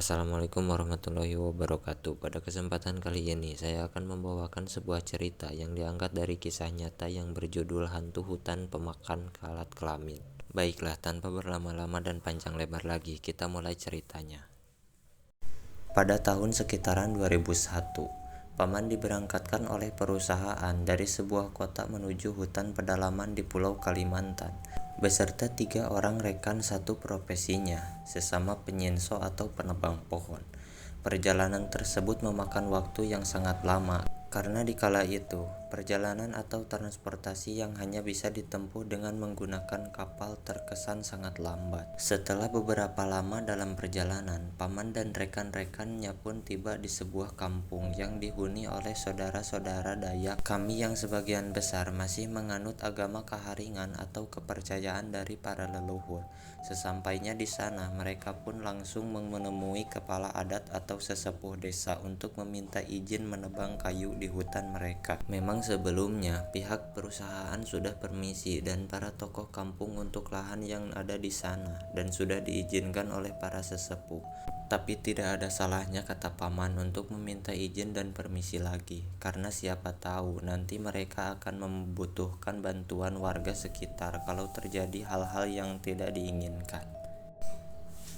Assalamualaikum warahmatullahi wabarakatuh. Pada kesempatan kali ini saya akan membawakan sebuah cerita yang diangkat dari kisah nyata yang berjudul Hantu Hutan Pemakan Alat Kelamin. Baiklah, tanpa berlama-lama dan panjang lebar lagi, kita mulai ceritanya. Pada tahun sekitaran 2001, Paman diberangkatkan oleh perusahaan dari sebuah kota menuju hutan pedalaman di Pulau Kalimantan beserta 3 orang rekan satu profesinya, sesama penyinso atau penebang pohon. Perjalanan tersebut memakan waktu yang sangat lama karena di kala itu, perjalanan atau transportasi yang hanya bisa ditempuh dengan menggunakan kapal terkesan sangat lambat. Setelah beberapa lama dalam perjalanan, Paman dan rekan-rekannya pun tiba di sebuah kampung yang dihuni oleh saudara-saudara Dayak kami yang sebagian besar masih menganut agama Kaharingan atau kepercayaan dari para leluhur. Sesampainya di sana, mereka pun langsung menemui kepala adat atau sesepuh desa untuk meminta izin menebang kayu di hutan mereka. Memang sebelumnya pihak perusahaan sudah permisi dan para tokoh kampung untuk lahan yang ada di sana dan sudah diizinkan oleh para sesepuh. Tapi tidak ada salahnya, kata Paman, untuk meminta izin dan permisi lagi, karena siapa tahu nanti mereka akan membutuhkan bantuan warga sekitar kalau terjadi hal-hal yang tidak diinginkan.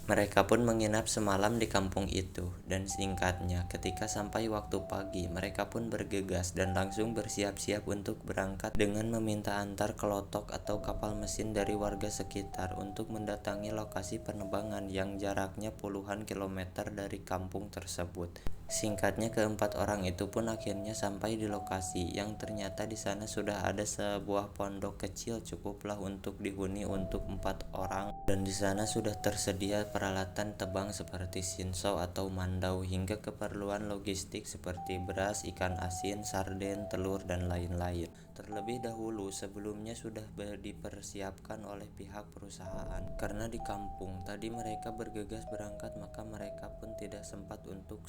Mereka pun menginap semalam di kampung itu, dan singkatnya, ketika sampai waktu pagi, mereka pun bergegas dan langsung bersiap-siap untuk berangkat dengan meminta antar kelotok atau kapal mesin dari warga sekitar untuk mendatangi lokasi penebangan yang jaraknya puluhan kilometer dari kampung tersebut. Singkatnya, keempat orang itu pun akhirnya sampai di lokasi yang ternyata di sana sudah ada sebuah pondok kecil cukuplah untuk dihuni untuk 4 orang, dan di sana sudah tersedia peralatan tebang seperti sinsau atau mandau hingga keperluan logistik seperti beras, ikan asin, sarden, telur, dan lain-lain. Terlebih dahulu sebelumnya sudah dipersiapkan oleh pihak perusahaan. Karena di kampung tadi mereka bergegas berangkat, maka mereka pun tidak sempat untuk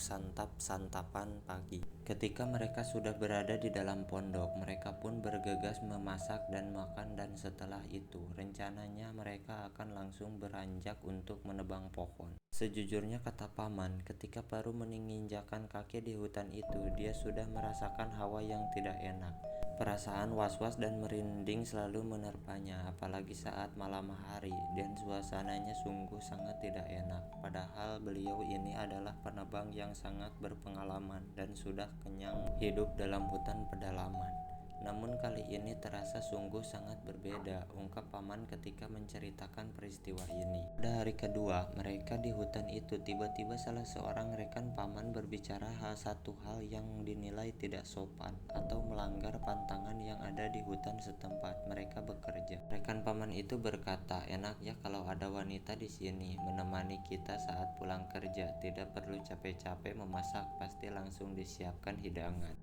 santapan pagi. Ketika mereka sudah berada di dalam pondok, mereka pun bergegas memasak dan makan, dan setelah itu rencananya mereka akan langsung beranjak untuk menebang pohon. Sejujurnya, kata Paman, ketika baru menginjakan kaki di hutan itu, dia sudah merasakan hawa yang tidak enak. Perasaan was-was dan merinding selalu menerpanya, apalagi saat malam hari, dan suasananya sungguh sangat tidak enak. Padahal beliau ini adalah penebang yang sangat berpengalaman dan sudah kenyang hidup dalam hutan pedalaman. Namun kali ini terasa sungguh sangat berbeda, ungkap Paman ketika menceritakan peristiwa ini. Pada hari kedua mereka di hutan itu, tiba-tiba salah seorang rekan Paman berbicara satu hal yang dinilai tidak sopan atau melanggar pantangan yang ada di hutan setempat mereka bekerja. Rekan Paman itu berkata, enak ya kalau ada wanita di sini menemani kita saat pulang kerja, tidak perlu capek-capek memasak, pasti langsung disiapkan hidangan.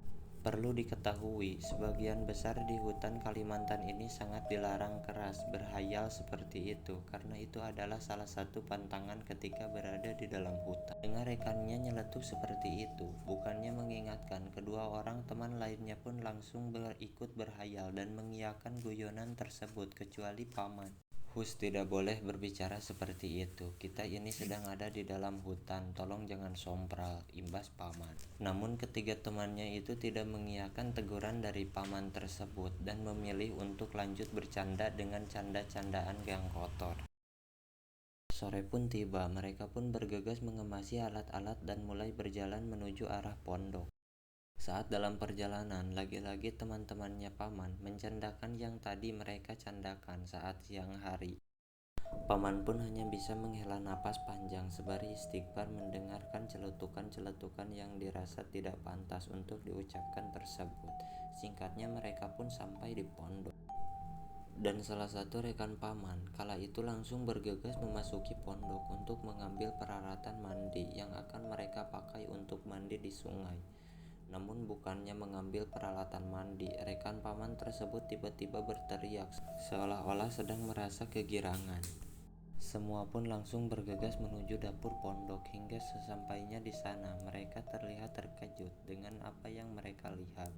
Perlu diketahui, sebagian besar di hutan Kalimantan ini sangat dilarang keras berhayal seperti itu, karena itu adalah salah satu pantangan ketika berada di dalam hutan. Dengar rekannya nyeletuk seperti itu, bukannya mengingatkan, kedua orang teman lainnya pun langsung ikut berhayal dan mengiyakan guyonan tersebut, kecuali Paman. Hus, tidak boleh berbicara seperti itu. Kita ini sedang ada di dalam hutan, tolong jangan sompral, imbas Paman. Namun ketiga temannya itu tidak mengiyakan teguran dari Paman tersebut dan memilih untuk lanjut bercanda dengan canda-candaan yang kotor. Sore pun tiba, mereka pun bergegas mengemasi alat-alat dan mulai berjalan menuju arah pondok. Saat dalam perjalanan, lagi-lagi teman-temannya Paman mencandakan yang tadi mereka candakan saat siang hari. Paman pun hanya bisa menghela napas panjang sembari istighfar mendengarkan celetukan-celetukan yang dirasa tidak pantas untuk diucapkan tersebut. Singkatnya, mereka pun sampai di pondok. Dan salah satu rekan Paman kala itu langsung bergegas memasuki pondok untuk mengambil peralatan mandi yang akan mereka pakai untuk mandi di sungai. Namun bukannya mengambil peralatan mandi, rekan Paman tersebut tiba-tiba berteriak seolah-olah sedang merasa kegirangan. Semua pun langsung bergegas menuju dapur pondok. Hingga sesampainya di sana, mereka terlihat terkejut dengan apa yang mereka lihat.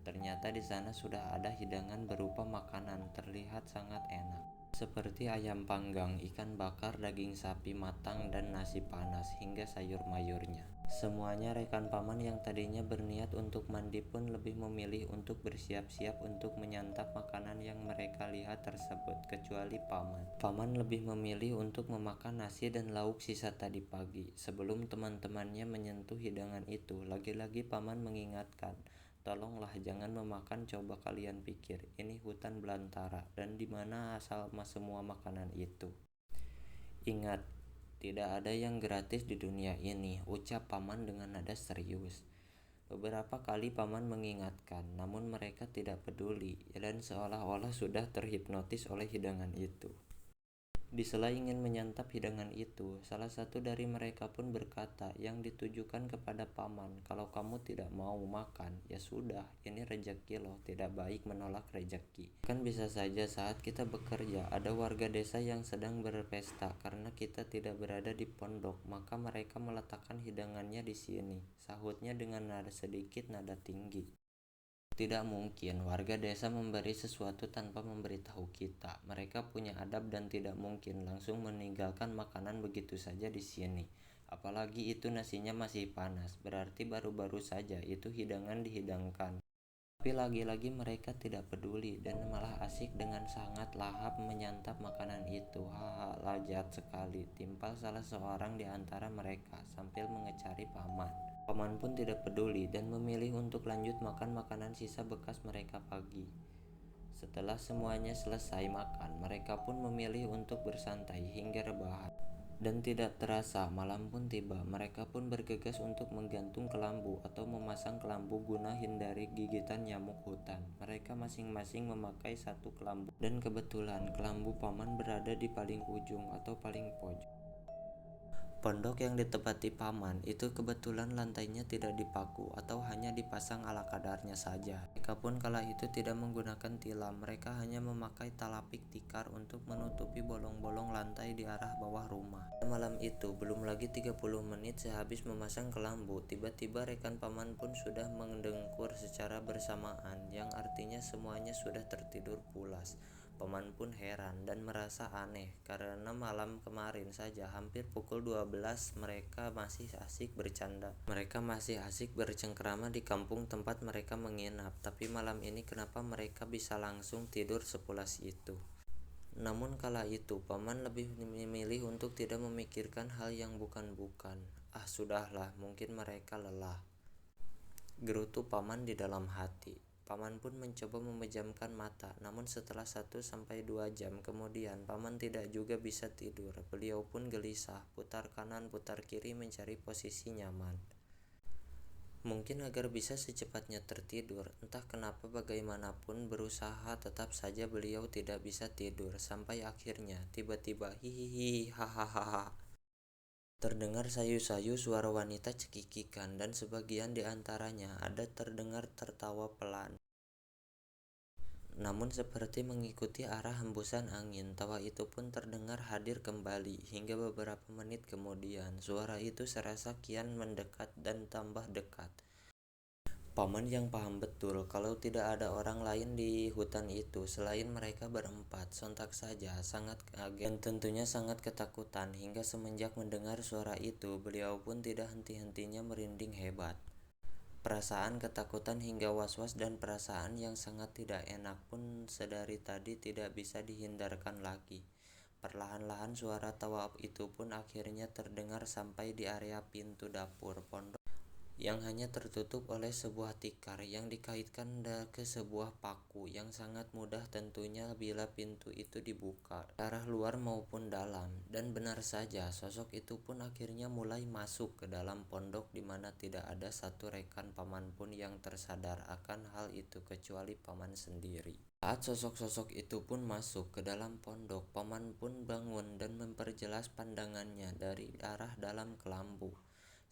Ternyata di sana sudah ada hidangan berupa makanan terlihat sangat enak. seperti ayam panggang, ikan bakar, daging sapi matang, dan nasi panas, hingga sayur mayurnya. Semuanya rekan paman yang tadinya berniat untuk mandi pun lebih memilih untuk bersiap-siap untuk menyantap makanan yang mereka lihat tersebut, kecuali paman. Paman lebih memilih untuk memakan nasi dan lauk sisa tadi pagi. Sebelum teman-temannya menyentuh hidangan itu, lagi-lagi paman mengingatkan, tolonglah jangan memakan, coba kalian pikir, ini hutan belantara, dan di mana asal semua makanan itu. Ingat, tidak ada yang gratis di dunia ini, ucap paman dengan nada serius. Beberapa kali paman mengingatkan, namun mereka tidak peduli, dan seolah-olah sudah terhipnotis oleh hidangan itu. Di sela ingin menyantap hidangan itu, salah satu dari mereka pun berkata yang ditujukan kepada paman, kalau kamu tidak mau makan, ya sudah, ini rejeki loh, tidak baik menolak rejeki. Kan bisa saja saat kita bekerja, ada warga desa yang sedang berpesta karena kita tidak berada di pondok, maka mereka meletakkan hidangannya di sini, sahutnya dengan nada sedikit nada tinggi. Tidak mungkin warga desa memberi sesuatu tanpa memberitahu kita. Mereka punya adab dan tidak mungkin langsung meninggalkan makanan begitu saja di sini. Apalagi itu nasinya masih panas, berarti baru-baru saja itu hidangan dihidangkan. Tapi lagi-lagi mereka tidak peduli dan malah asik dengan sangat lahap menyantap makanan itu. Haha, lezat sekali, timpal salah seorang di antara mereka sambil mengecari paman. Paman pun tidak peduli dan memilih untuk lanjut makan makanan sisa bekas mereka pagi. Setelah semuanya selesai makan, mereka pun memilih untuk bersantai hingga rebahan. Dan tidak terasa malam pun tiba. Mereka pun bergegas untuk menggantung kelambu atau memasang kelambu guna hindari gigitan nyamuk hutan. Mereka masing-masing memakai satu kelambu. Dan kebetulan kelambu paman berada di paling ujung atau paling pojok. Pondok yang ditempati paman itu kebetulan lantainya tidak dipaku atau hanya dipasang ala kadarnya saja. Mereka pun kala itu tidak menggunakan tilam, mereka hanya memakai talapik tikar untuk menutupi bolong-bolong lantai di arah bawah rumah. Malam itu, belum lagi 30 menit sehabis memasang kelambu, tiba-tiba rekan paman pun sudah mendengkur secara bersamaan, yang artinya semuanya sudah tertidur pulas. Paman pun heran dan merasa aneh karena malam kemarin saja hampir pukul 12 mereka masih asik bercanda. Mereka masih asik bercengkrama di kampung tempat mereka menginap, tapi malam ini kenapa mereka bisa langsung tidur sepulas itu? Namun kala itu paman lebih memilih untuk tidak memikirkan hal yang bukan-bukan. Ah sudahlah, mungkin mereka lelah, gerutu paman di dalam hati. Paman pun mencoba memejamkan mata, namun setelah 1-2 jam kemudian paman tidak juga bisa tidur. Beliau pun gelisah, putar kanan putar kiri mencari posisi nyaman. Mungkin agar bisa secepatnya tertidur, entah kenapa bagaimanapun berusaha tetap saja beliau tidak bisa tidur, sampai akhirnya tiba-tiba hihihi hahaha. Terdengar sayu-sayu suara wanita cekikikan dan sebagian di antaranya ada terdengar tertawa pelan. Namun seperti mengikuti arah hembusan angin, tawa itu pun terdengar hadir kembali hingga beberapa menit kemudian suara itu serasa kian mendekat dan tambah dekat. Paman yang paham betul kalau tidak ada orang lain di hutan itu selain mereka berempat, sontak saja sangat kaget dan tentunya sangat ketakutan. Hingga semenjak mendengar suara itu, beliau pun tidak henti-hentinya merinding hebat. Perasaan ketakutan hingga was-was dan perasaan yang sangat tidak enak pun sedari tadi tidak bisa dihindarkan lagi. Perlahan-lahan suara tawa itu pun akhirnya terdengar sampai di area pintu dapur pondok yang hanya tertutup oleh sebuah tikar yang dikaitkan ke sebuah paku yang sangat mudah tentunya bila pintu itu dibuka, arah luar maupun dalam. Dan benar saja, sosok itu pun akhirnya mulai masuk ke dalam pondok di mana tidak ada satu rekan paman pun yang tersadar akan hal itu kecuali paman sendiri. Saat sosok-sosok itu pun masuk ke dalam pondok, paman pun bangun dan memperjelas pandangannya dari arah dalam kelambu.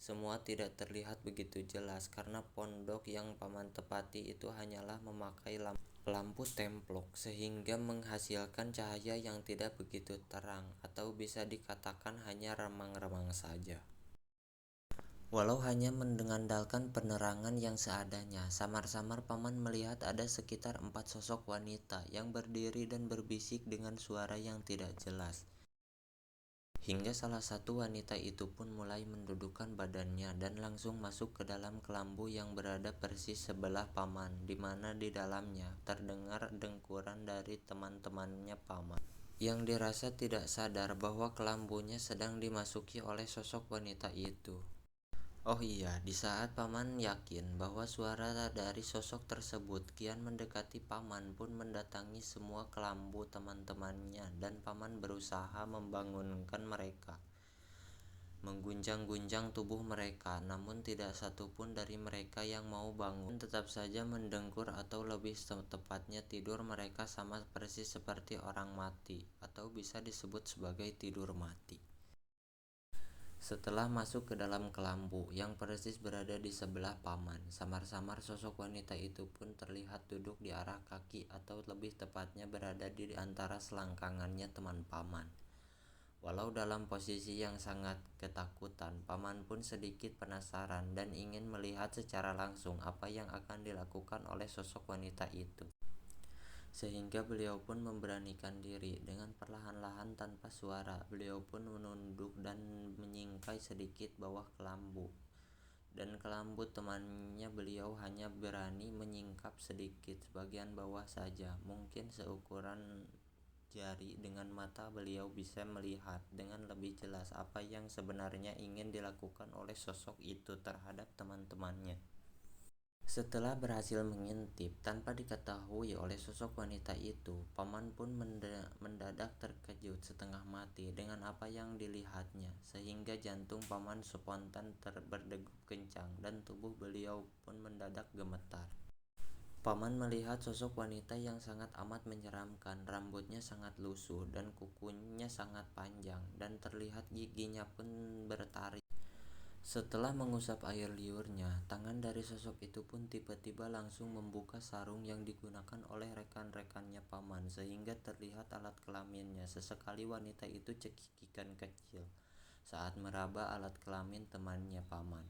Semua tidak terlihat begitu jelas karena pondok yang paman tepati itu hanyalah memakai lampu templok sehingga menghasilkan cahaya yang tidak begitu terang atau bisa dikatakan hanya remang-remang saja. Walau hanya mengandalkan penerangan yang seadanya, samar-samar paman melihat ada sekitar 4 sosok wanita yang berdiri dan berbisik dengan suara yang tidak jelas. Hingga salah satu wanita itu pun mulai mendudukkan badannya dan langsung masuk ke dalam kelambu yang berada persis sebelah paman, di mana di dalamnya terdengar dengkuran dari teman-temannya paman, yang dirasa tidak sadar bahwa kelambunya sedang dimasuki oleh sosok wanita itu. Oh iya, di saat paman yakin bahwa suara dari sosok tersebut kian mendekati, paman pun mendatangi semua kelambu teman-temannya dan paman berusaha membangunkan mereka, mengguncang-guncang tubuh mereka, namun tidak satu pun dari mereka yang mau bangun, tetap saja mendengkur atau lebih tepatnya tidur. Mereka sama persis seperti orang mati, atau bisa disebut sebagai tidur mati. Setelah masuk ke dalam kelambu yang persis berada di sebelah paman, samar-samar sosok wanita itu pun terlihat duduk di arah kaki, atau lebih tepatnya berada di antara selangkangannya teman paman. Walau dalam posisi yang sangat ketakutan, paman pun sedikit penasaran dan ingin melihat secara langsung apa yang akan dilakukan oleh sosok wanita itu. Sehingga beliau pun memberanikan diri. Dengan perlahan-lahan tanpa suara, beliau pun menunduk dan menyingkai sedikit bawah kelambu. Dan kelambu temannya beliau hanya berani menyingkap sedikit sebagian bawah saja, mungkin seukuran jari. Dengan mata beliau bisa melihat dengan lebih jelas apa yang sebenarnya ingin dilakukan oleh sosok itu terhadap teman-temannya. Setelah berhasil mengintip tanpa diketahui oleh sosok wanita itu, paman pun mendadak terkejut setengah mati dengan apa yang dilihatnya, sehingga jantung paman spontan berdegup kencang dan tubuh beliau pun mendadak gemetar. Paman melihat sosok wanita yang sangat amat menyeramkan. Rambutnya sangat lusuh dan kukunya sangat panjang, dan terlihat giginya pun bertaring. Setelah mengusap air liurnya, tangan dari sosok itu pun tiba-tiba langsung membuka sarung yang digunakan oleh rekan-rekannya paman, sehingga terlihat alat kelaminnya. Sesekali wanita itu cekikikan kecil saat meraba alat kelamin temannya paman.